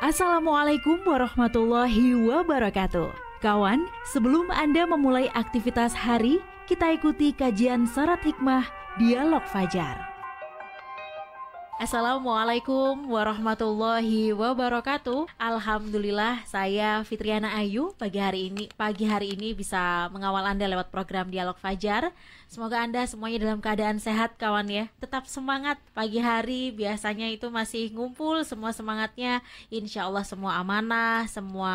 Assalamualaikum warahmatullahi wabarakatuh. Kawan, sebelum Anda memulai aktivitas hari, kita ikuti kajian Syarat Hikmah Dialog Fajar. Assalamualaikum warahmatullahi wabarakatuh. Alhamdulillah, saya Fitriana Ayu pagi hari ini bisa mengawal Anda lewat program Dialog Fajar. Semoga Anda semuanya dalam keadaan sehat, kawan ya. Tetap semangat, pagi hari biasanya itu masih ngumpul semua semangatnya. Insya Allah semua amanah, semua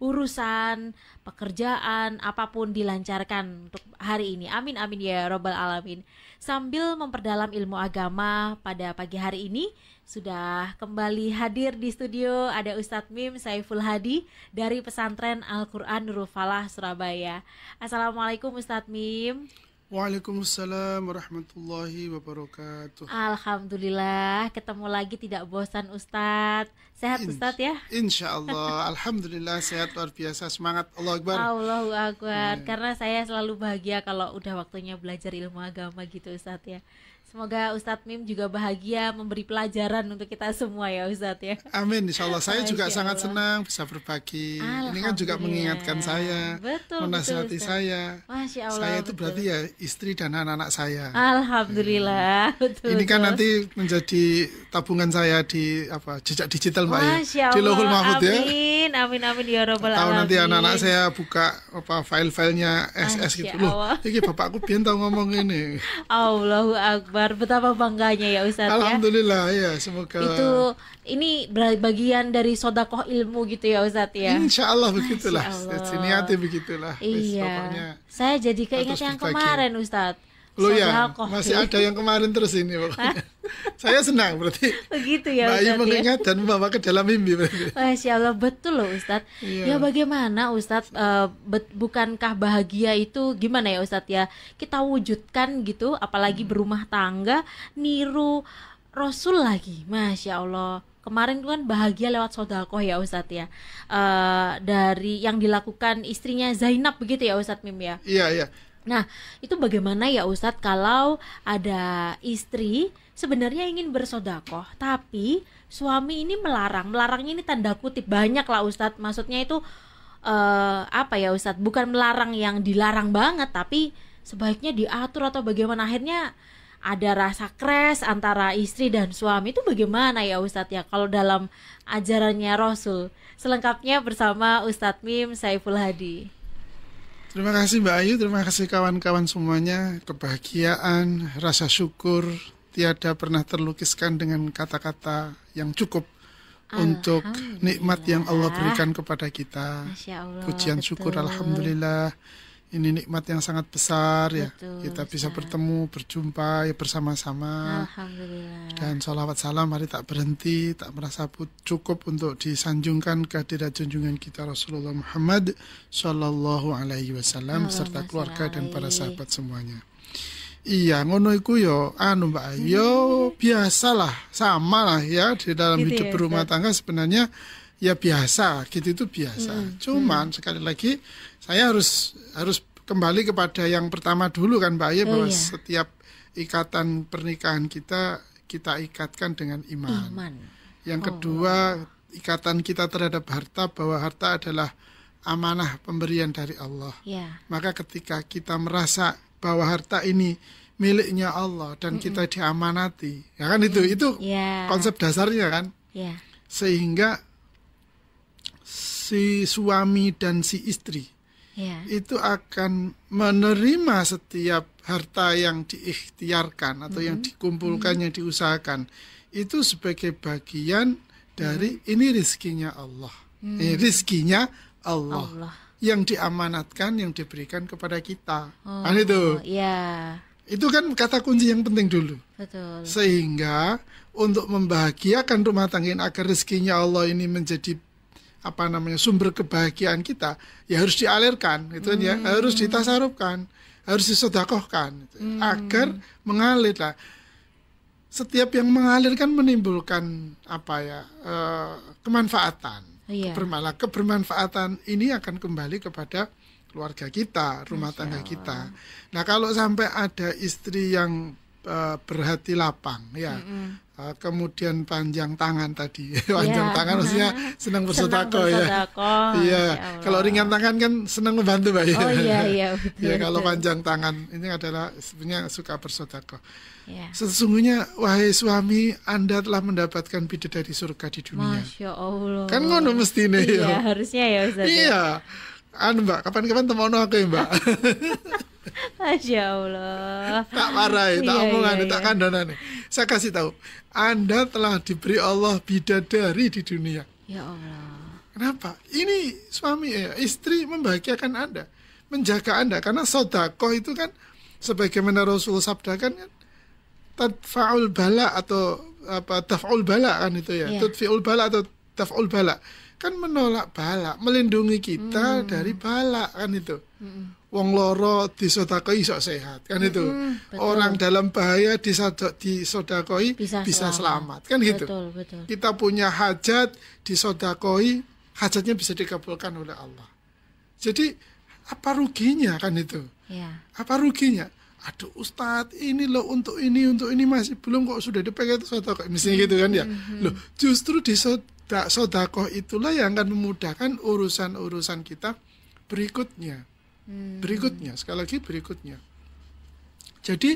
urusan, pekerjaan, apapun dilancarkan untuk hari ini. Amin amin ya robbal alamin. Sambil memperdalam ilmu agama pada pagi hari ini, sudah kembali hadir di studio ada Ustadz Mim Saiful Hadi dari Pesantren Al-Quran Nurul Falah Surabaya. Assalamualaikum Ustadz Mim. Waalaikumsalam warahmatullahi wabarakatuh. Alhamdulillah, ketemu lagi tidak bosan Ustadz. Sehat Ustadz ya? Insya Allah, alhamdulillah sehat luar biasa, semangat. Allahu Akbar. Allahu Akbar. Karena saya selalu bahagia kalau udah waktunya belajar ilmu agama gitu Ustadz ya. Semoga Ustadz Mim juga bahagia memberi pelajaran untuk kita semua ya Ustadz ya. Amin, insya Allah. Saya juga sangat senang bisa berbagi. Ini kan juga mengingatkan saya, menasihati saya. Masya Allah. Saya itu berarti ya istri dan anak-anak saya. Alhamdulillah. Betul. Ini kan nanti menjadi tabungan saya di jejak digital Mbak ya. Di Lauhul Mahfuz ya. Amin amin ya robbal alamin. Tahu nanti anak-anak saya buka file-filenya SS gitu loh. Ini bapakku biar tahu ngomong ini. Allahu Akbar. Betapa bangganya ya Ustadz ya. Alhamdulillah ya, semoga itu ini bagian dari sodakoh ilmu gitu ya Ustadz ya. Insya Allah begitulah. Niatnya begitulah. Iya. Pokoknya saya jadi keinget yang kemarin Ustadz. Loh ya, masih ada yang kemarin terus ini pokoknya. Saya senang berarti. Begitu ya Ustadz. Bayi mengingat ya? Dan membawa ke dalam mimpi berarti. Masya Allah, betul loh Ustadz. Ya bagaimana Ustadz, bukankah bahagia itu gimana ya Ustadz ya? Kita wujudkan gitu, apalagi berumah tangga, niru Rasul lagi. Masya Allah. Kemarin itu kan bahagia lewat sodakoh ya Ustadz ya. Dari yang dilakukan istrinya Zainab begitu ya Ustadz Mim ya? Iya, iya. Nah, itu bagaimana ya Ustadz kalau ada istri sebenarnya ingin bersodakoh, tapi suami ini melarang. Melarangnya ini tanda kutip, banyak lah Ustadz. Maksudnya itu apa ya Ustadz? Bukan melarang yang dilarang banget, tapi sebaiknya diatur atau bagaimana. Akhirnya ada rasa crash antara istri dan suami. Itu bagaimana ya Ustadz ya kalau dalam ajarannya Rasul? Selengkapnya bersama Ustadz Mim Saiful Hadi. Terima kasih Mbak Ayu, terima kasih kawan-kawan semuanya. Kebahagiaan, rasa syukur tiada pernah terlukiskan dengan kata-kata yang cukup untuk nikmat yang Allah berikan kepada kita. Pujian syukur, alhamdulillah. Ini nikmat yang sangat besar ya. Kita bisa bertemu, berjumpa ya bersama-sama. Alhamdulillah. Dan sholawat salam mari tak berhenti, tak merasa cukup untuk disanjungkan kehadirat junjungan kita Rasulullah Muhammad Sallallahu Alaihi Wasallam serta keluarga dan para sahabat semuanya. Iya, ngono iku yo Mbak Ayu, biasalah, sama lah ya di dalam gitu hidup berumah tangga sebenarnya ya biasa, gitu itu biasa. Cuman sekali lagi saya harus kembali kepada yang pertama dulu kan Mbak Ayu, bahwa setiap ikatan pernikahan kita ikatkan dengan iman. Yang kedua, ikatan kita terhadap harta, bahwa harta adalah amanah pemberian dari Allah. Maka ketika kita merasa bahwa harta ini miliknya Allah dan kita diamanati, ya kan itu konsep dasarnya kan. Sehingga si suami dan si istri itu akan menerima setiap harta yang diikhtiarkan atau yang dikumpulkan, yang diusahakan itu sebagai bagian dari ini rizkinya Allah. Rizkinya Allah yang diamanatkan, yang diberikan kepada kita. Kan itu. Itu kan kata kunci yang penting dulu. Betul. Sehingga untuk membahagiakan rumah tangga agar rizkinya Allah ini menjadi sumber kebahagiaan kita, ya harus dialirkan gitu ya, harus ditasarufkan, harus disedekahkan agar mengalir lah. Setiap yang mengalir kan menimbulkan kemanfaatan. Kebermanfaatan ini akan kembali kepada keluarga kita, rumah tangga kita. Nah, kalau sampai ada istri yang berhati lapang ya. Kemudian panjang tangan tadi. Panjang tangan maksudnya senang bersedekah ya. Iya. Kalau ringan tangan kan senang membantu, Mbak. Oh iya betul. Ya, kalau panjang tangan ini adalah sebenarnya suka bersedekah. Ya. Sesungguhnya wahai suami, Anda telah mendapatkan bidadari surga di dunia. Masya Allah. Kan ngono mestine ya. Iya, harusnya ya Ustaz. Iya. Mbak, kapan-kapan temono aku ya, Mbak. Masya Allah. Tak marahi, tak omongan, tak kandhanane. Saya kasih tahu, Anda telah diberi Allah bidadari di dunia. Ya Allah. Kenapa? Ini suami istri membahagiakan Anda, menjaga Anda, karena sedekah itu kan sebagaimana Rasul sabdakan kan tadfa'ul bala atau taf'ul bala kan itu ya. Tudfi'ul bala atau taf'ul bala. Kan menolak bala, melindungi kita dari bala kan itu. Wong loro disedekoi iso sehat kan itu. Betul. Orang dalam bahaya disedekoi bisa selamat kan gitu. Betul. Kita punya hajat disedekoi, hajatnya bisa dikabulkan oleh Allah. Jadi apa ruginya kan itu? Ya. Apa ruginya? Aduh Ustadz, ini loh untuk ini masih belum kok sudah dipegang sedekah. Misalnya gitu kan ya. Loh, justru di sedekah itulah yang akan memudahkan urusan-urusan kita berikutnya. Sekali lagi berikutnya. Jadi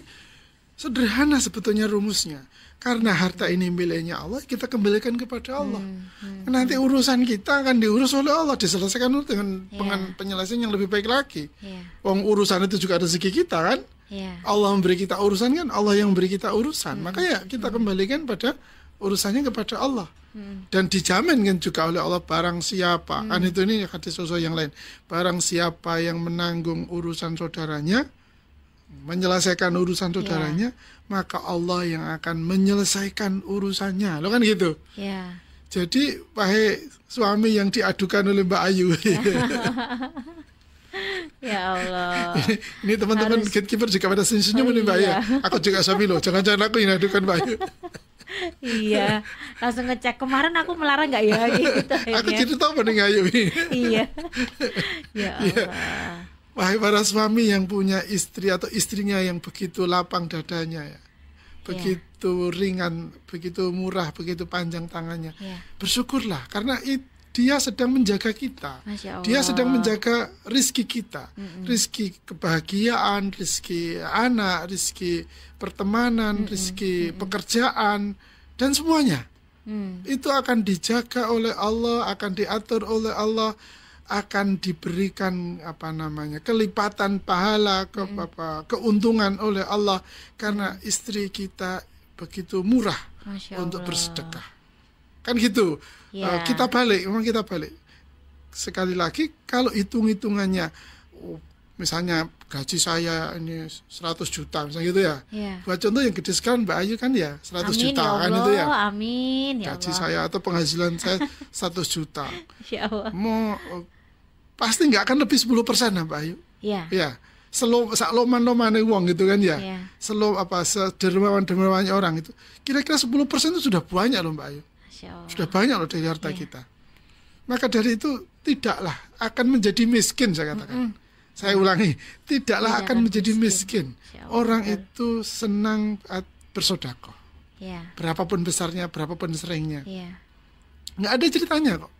sederhana sebetulnya rumusnya. Karena harta ini miliknya Allah, kita kembalikan kepada Allah. Nanti urusan kita akan diurus oleh Allah, diselesaikan dengan penyelesaian yang lebih baik lagi. Wong urusan itu juga rezeki kita kan? Allah memberi kita urusan kan? Allah yang memberi kita urusan. Maka ya kita kembalikan pada urusannya kepada Allah. Dan dijamin kan juga oleh Allah, barang siapa kan itu, ini hadis Rasul yang lain, barang siapa yang menanggung urusan saudaranya, menyelesaikan urusan saudaranya, maka Allah yang akan menyelesaikan urusannya. Lo kan gitu. Jadi wahai suami yang diadukan oleh Mbak Ayu. Ya Allah. Ini teman-teman gatekeeper juga pada senyum nih Mbak ya. Aku juga suami loh, jangan-jangan aku yang diadukan Mbak Ayu. Iya, langsung ngecek kemarin aku melarang nggak ya gitu. Aku jadi tahu nih Ayu. Iya. Ya Allah. Wahai para suami yang punya istri atau istrinya yang begitu lapang dadanya ya, begitu ringan, begitu murah, begitu panjang tangannya, bersyukurlah karena dia sedang menjaga kita, dia sedang menjaga rizki kita, rizki kebahagiaan, rizki anak, rizki pertemanan, rizki pekerjaan, dan semuanya. Itu akan dijaga oleh Allah, akan diatur oleh Allah, akan diberikan kelipatan pahala, keuntungan oleh Allah, karena istri kita begitu murah untuk bersedekah. Kan gitu. Kita balik. Sekali lagi, kalau hitung-hitungannya, misalnya gaji saya ini 100 juta, misalnya gitu ya. Buat contoh yang gede sekali Mbak Ayu kan ya 100 juta ya Allah, kan itu ya. Amin ya gaji Allah. saya atau penghasilan saya 100 juta. Ya Allah. Pasti nggak akan lebih 10% ya Mbak Ayu. Ya. Loman-lomannya uang gitu kan ya. Sedermawan-dermawannya orang itu. Kira-kira 10% itu sudah banyak loh Mbak Ayu. Sudah banyak loh dari harta kita. Maka dari itu tidaklah akan menjadi miskin, saya katakan. Saya ulangi, tidaklah akan menjadi miskin. Orang itu senang bersedekah. Berapapun besarnya, berapapun seringnya. Nggak ada ceritanya kok.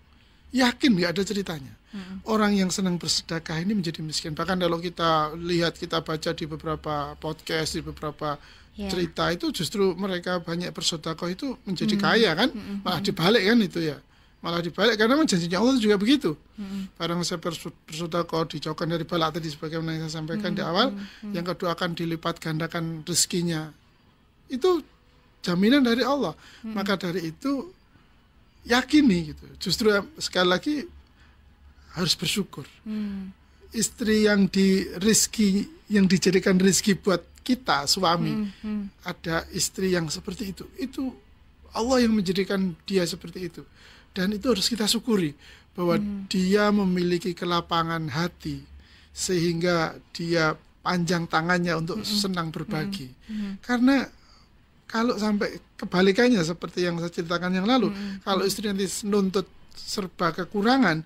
Yakin nggak ada ceritanya. Orang yang senang bersedekah ini menjadi miskin. Bahkan kalau kita lihat, kita baca di beberapa podcast, di beberapa cerita itu justru mereka banyak bersedekah itu menjadi kaya kan. Malah dibalik kan itu ya. Malah dibalik karena janjinya Allah juga begitu. Barang saya bersedekah dijauhkan dari bala tadi sebagaimana yang saya sampaikan di awal. Yang kedua akan dilipat gandakan rezekinya. Itu jaminan dari Allah. Maka dari itu yakini gitu. Justru sekali lagi harus bersyukur. Istri yang yang dijadikan rezeki buat kita suami, ada istri yang seperti itu Allah yang menjadikan dia seperti itu, dan itu harus kita syukuri bahwa dia memiliki kelapangan hati sehingga dia panjang tangannya untuk senang berbagi. Karena kalau sampai kebalikannya seperti yang saya ceritakan yang lalu, kalau istri nanti nuntut serba kekurangan,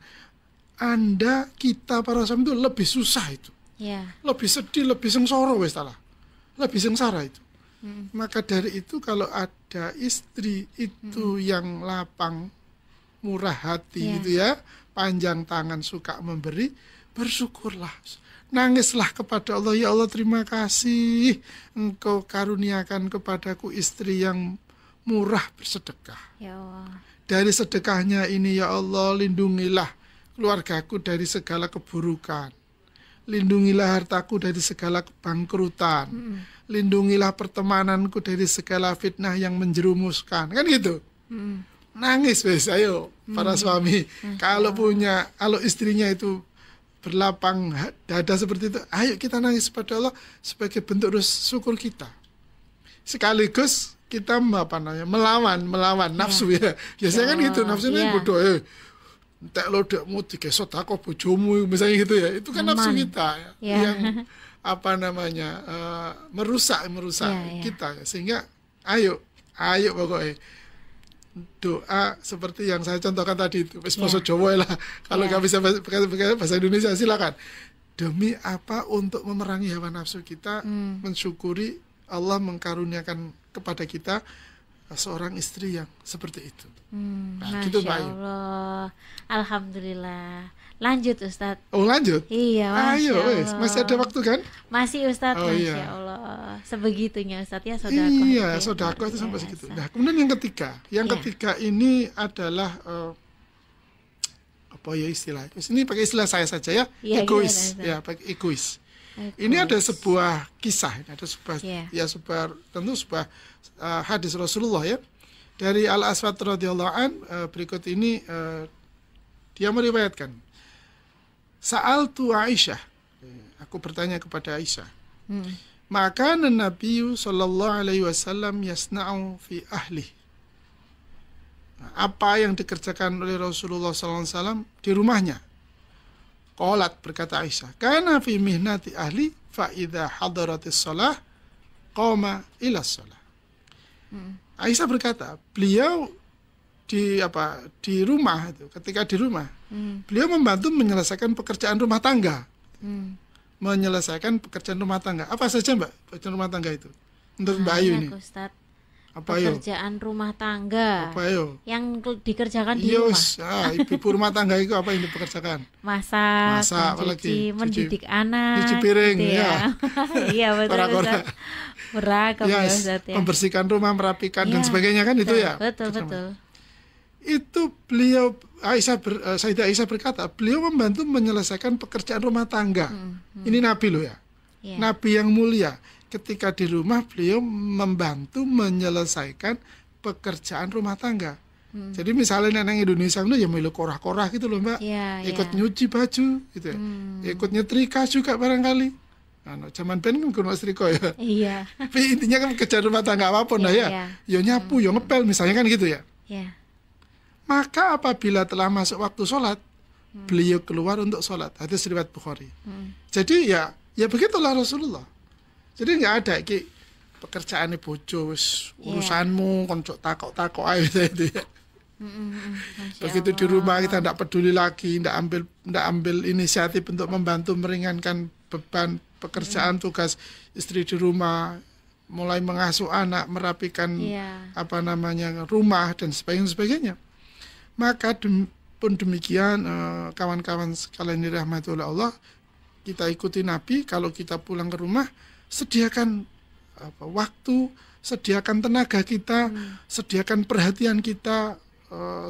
kita para suami itu lebih susah itu. Lebih sedih, lebih sengsara wis talah. Lebih sengsara itu. Maka dari itu kalau ada istri itu yang lapang, murah hati gitu ya, panjang tangan, suka memberi, bersyukurlah. Nangislah kepada Allah, ya Allah terima kasih Engkau karuniakan kepadaku istri yang murah bersedekah. Ya Allah. Dari sedekahnya ini ya Allah lindungilah keluargaku dari segala keburukan. Lindungilah hartaku dari segala kebangkrutan. Lindungilah pertemananku dari segala fitnah yang menjerumuskan. Kan gitu. Nangis wes, ayo para suami. Kalau istrinya itu berlapang dada seperti itu, ayo kita nangis pada Allah sebagai bentuk syukur kita. Sekaligus kita melawan nafsu ya. Biasanya kan gitu, nafsunya bodoh. Tak lo dak mau dikesot aku bojomu misalnya gitu ya. Itu kan nafsu kita yang merusak kita ya. Sehingga ayo pokoknya doa seperti yang saya contohkan tadi itu. Bahasa Jawa lah. Kalau nggak bisa bahasa Indonesia silakan. Demi apa? Untuk memerangi hawa nafsu kita, mensyukuri Allah mengkaruniakan kepada kita seorang istri yang seperti itu. Masya Allah. Alhamdulillah. Lanjut Ustadz. Oh lanjut? Iya, Masya Allah. Masih ada waktu kan? Masih Ustadz, Masya Allah. Sebegitunya Ustadz ya, sodakoh. Iya, sodakoh itu sampai segitu. Nah, kemudian yang ketiga ini adalah apa ya istilah? Ini pakai istilah saya saja ya, egois. Ya, pakai egois. Ini ada sebuah kisah, ada sebuah tentu sebuah hadis Rasulullah ya. Dari Al-Aswad radhiyallahu an, berikut ini dia meriwayatkan. Sa'altu Aisyah, aku bertanya kepada Aisyah. Maka Nabi sallallahu alaihi wasallam yasna'u fi ahli. Apa yang dikerjakan oleh Rasulullah sallallahu alaihi wasallam di rumahnya? Qalat, berkata Aisyah, kana fi mihnati ahli fa idza hadaratis shalah qama ila shalah. Aisyah berkata, beliau di rumah itu, ketika di rumah, beliau membantu menyelesaikan pekerjaan rumah tangga. Menyelesaikan pekerjaan rumah tangga. Apa saja Mbak pekerjaan rumah tangga itu? Menurut Mbak Ayu ini. Ustaz. Apa pekerjaan rumah tangga. Apa yo? Yang dikerjakan di rumah. Ibu rumah tangga itu apa yang dipekerjakan? Masak, mencuci, mendidik anak. Cuci piring, gitu ya. Iya betul. Beragam ya Ustaz ya. Membersihkan rumah, merapikan dan sebagainya kan itu ya. Betul. Itu beliau Sayyidah Aisyah berkata, beliau membantu menyelesaikan pekerjaan rumah tangga. Ini Nabi loh ya. Nabi yang mulia. Ketika di rumah beliau membantu menyelesaikan pekerjaan rumah tangga. Jadi misalnya nenek Indonesia itu ya milu korah-korah gitu loh Mbak. Ikut nyuci baju gitu ya. Ikut nyetrika juga barangkali. Nah, zaman ben kan kuno setrika ya. Iya. Tapi intinya kan pekerjaan rumah tangga apapun lah ya. Ya nyapu, ya ngepel misalnya kan gitu ya. Maka apabila telah masuk waktu sholat, beliau keluar untuk sholat. Hadis riwayat Bukhari. Jadi ya begitulah Rasulullah. Jadi nggak ada pekerjaan bojo, urusanmu, konco takok aja itu ya. Begitu di rumah kita tidak peduli lagi, tidak ambil inisiatif untuk membantu meringankan beban pekerjaan tugas istri di rumah, mulai mengasuh anak, merapikan rumah dan sebagainya. Maka pun demikian kawan-kawan sekalian dirahmati oleh Allah, kita ikuti Nabi. Kalau kita pulang ke rumah, sediakan waktu, sediakan tenaga kita, sediakan perhatian kita,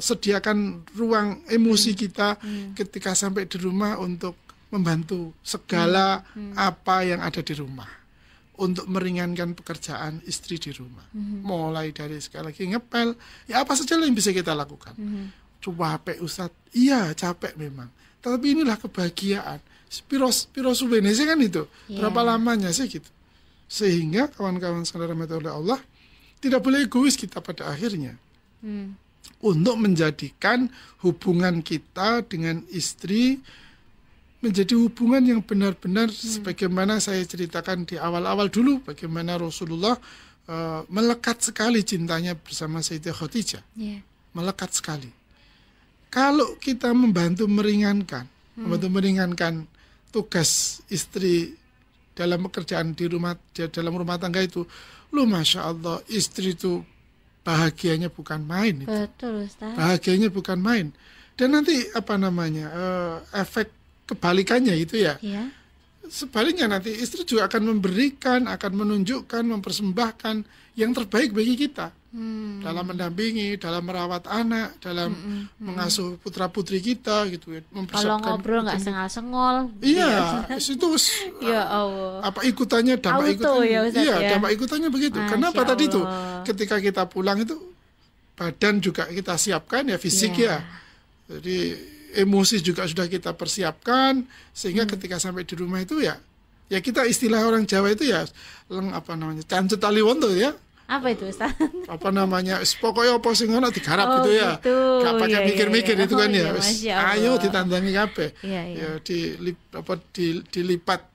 sediakan ruang emosi kita ketika sampai di rumah untuk membantu segala apa yang ada di rumah, untuk meringankan pekerjaan istri di rumah. Mulai dari sekali lagi ngepel, ya apa saja yang bisa kita lakukan. Capek Ustaz, iya capek memang, tapi inilah kebahagiaan. Piro suwene sih kan itu. Berapa lamanya sih gitu. Sehingga kawan-kawan sekalian rahmati oleh Allah, tidak boleh egois kita pada akhirnya. Untuk menjadikan hubungan kita dengan istri menjadi hubungan yang benar-benar sebagaimana saya ceritakan di awal-awal dulu, bagaimana Rasulullah melekat sekali cintanya bersama Sayyidah Khadijah. Melekat sekali. Kalau kita membantu meringankan tugas istri dalam pekerjaan di rumah, dalam rumah tangga itu, lu Masya Allah, istri itu bahagianya bukan main. Betul, Ustaz. Bahagianya bukan main. Dan nanti efek kebalikannya itu ya. Iya. Sebaliknya nanti istri juga akan memberikan, akan menunjukkan, mempersembahkan yang terbaik bagi kita. Dalam mendampingi, dalam merawat anak, dalam mengasuh putra-putri kita gitu ya. Kalau ngobrol nggak sengal-sengol. Iya, itu ya Allah. Apa ikutannya, dampak ikutannya. Ya, Ustaz, iya, ya? dampak ikutannya begitu. Masya Kenapa tadi itu? Allah. Ketika kita pulang itu badan juga kita siapkan ya, fisik ya. Jadi emosi juga sudah kita persiapkan sehingga ketika sampai di rumah itu ya kita istilah orang Jawa itu ya cancut taliwon tuh ya. Apa itu, Ustaz? Pokoknya apa sing ono digarap gitu ya. Gitu. Gak pakai mikir-mikir itu kan ya. Masya Ayo Allah. ditandangi kabeh. Iya. Ya dilipat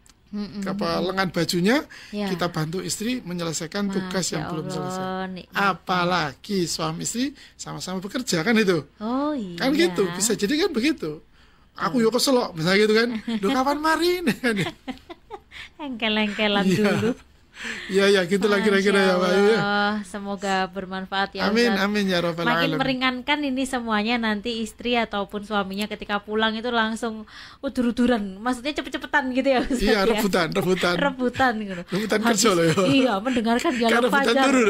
lengan bajunya, Ya. kita bantu istri menyelesaikan tugas yang belum selesai. Nikmat. Apalagi suami istri sama-sama bekerja kan itu. Oh iya. Kan gitu, bisa jadi kan begitu. Aku yo keselok misalnya gitu kan. Duh kapan mari? Engkel-engkelan Iya. dulu. Iya gitulah kira-kira ya Pak. Ya. Semoga bermanfaat ya Amin Ustaz. amin ya rabbal Makin alamin. meringankan ini semuanya, nanti istri ataupun suaminya ketika pulang itu langsung udur-uduran. Maksudnya cepet-cepetan gitu ya Ustaz. Iya, ya? rebutan. Rebutan gitu. Rebutan kerja loh ya. Iya, mendengarkan Kan dialog rebutan fajar. turun.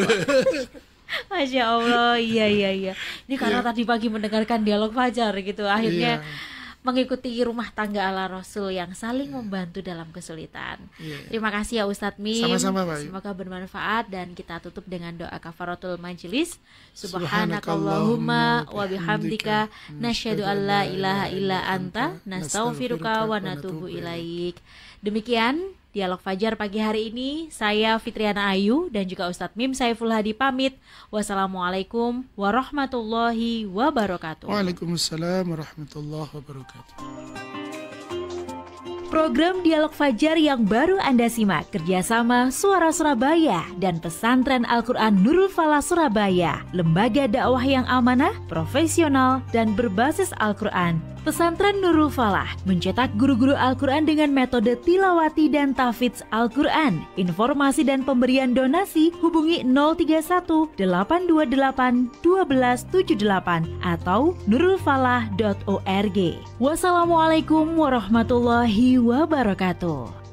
Masya Allah, iya. Ini karena tadi pagi mendengarkan dialog fajar gitu, akhirnya Iya. mengikuti rumah tangga ala Rasul yang saling membantu dalam kesulitan. Iya. Terima kasih ya Ustadz Mim. Sama-sama, Pak. Semoga bermanfaat dan kita tutup dengan doa kafaratul majelis. Subhanakallahumma Subhanakallahumma wa bihamdika nasyhadu an la ilaha illa anta nastaghfiruka wa natubu ilaik. Demikian Dialog Fajar pagi hari ini, saya Fitriana Ayu dan juga Ustadz Mim Saiful Hadi pamit. Wassalamualaikum warahmatullahi wabarakatuh. Waalaikumsalam warahmatullahi wabarakatuh. Program Dialog Fajar yang baru Anda simak kerjasama Suara Surabaya dan Pesantren Al-Quran Nurul Falah Surabaya, lembaga dakwah yang amanah, profesional, dan berbasis Al-Quran. Pesantren Nurul Falah mencetak guru-guru Al-Quran dengan metode tilawati dan tahfidz Al-Quran. Informasi dan pemberian donasi hubungi 031 828 1278 atau nurulfalah.org. Wassalamualaikum warahmatullahi wabarakatuh.